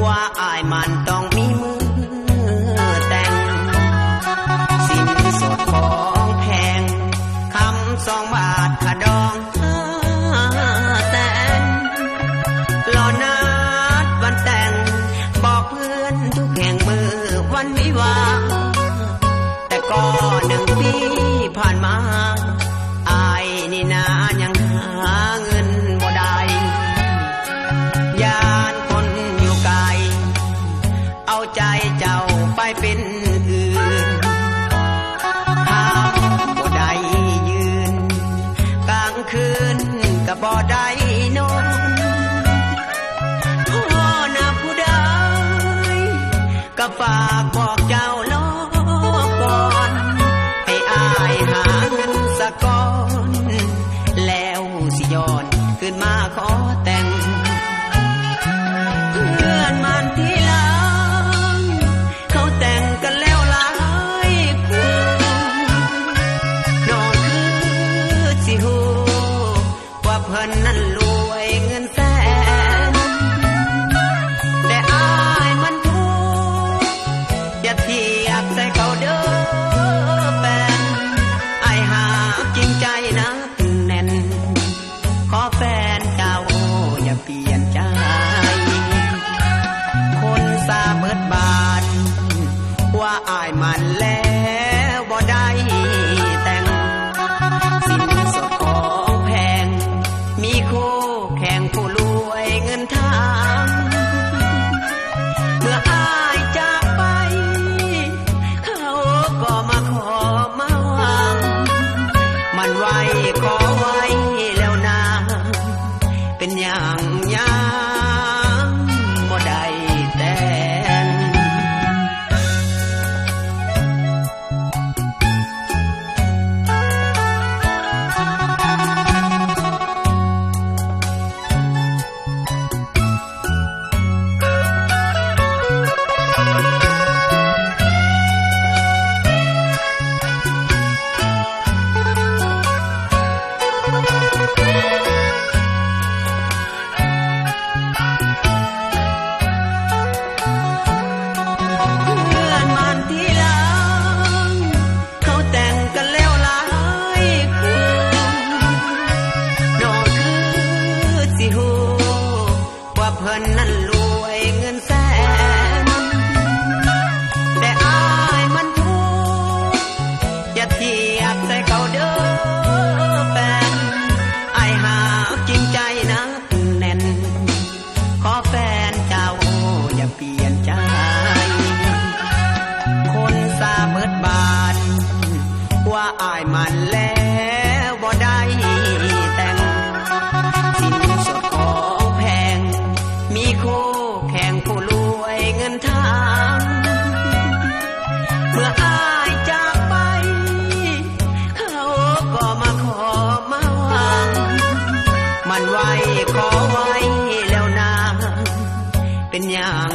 ว่าอายมันต้องมีมือแต่งสินสดของแพงคำ2 บาทขาดอง500,000รอนัดวันแต่งบอกเพื่อนทุกแห่งมือวันวิวาแต่ก็1 ปีผ่านมาอายนี่นายังหาเงินบ่ได้ยานคนอยู่ไกลเอาใจเจ้าไปเป็นอื่นห้ามบ่ได้ยืนกลางคืนก็บ่ได้นอนพ่อนะผู้ใดก็ฝากบอกเจ้ารอก่อนให้อายหาเงินสักก้อนแล้วสิย้อนขึ้นมาขอแต่งเพื่อนมันที่หลังเขาแต่งกันแล้วหลายคู่น้องคือสิฮู้ว่าเพิ่นนั้นรวยเงินแสนแต่อายมันทุกข์อย่าเทียบใส่เขาเด้อแฟนอายหาจริงใจนักแน่นขอแฟนเจ้าอย่าเปลี่ยนใจคนสาเบิดบานว่าอายมันแล้วบ่ได้แต่งสินสดของแพงมีคู่แข่งผู้รวยเงินทางเมื่ออายจากไปเขาก็มาขอมาวางมันไว้ขอไว้แล้วนะเป็นอย่างยังบ่ได้แต่งเพิ่นนั้นรวยเงินแสนแต่อายมันทุกข์อย่าเทียบใส่เขาเด้อแฟนอายหาจริงใจนักแน่นขอแฟนเจ้าอย่าเปลี่ยนใจคนสาเบิดบานว่าอายมันแล้วบ่ได้แต่งสินสดของแพงมีคู่แข่งผู้รวยเงินทางเมื่ออายจากไปเขาก็มาขอมาวางมันไว้ขอไว้แล้วนะเป็นอย่าง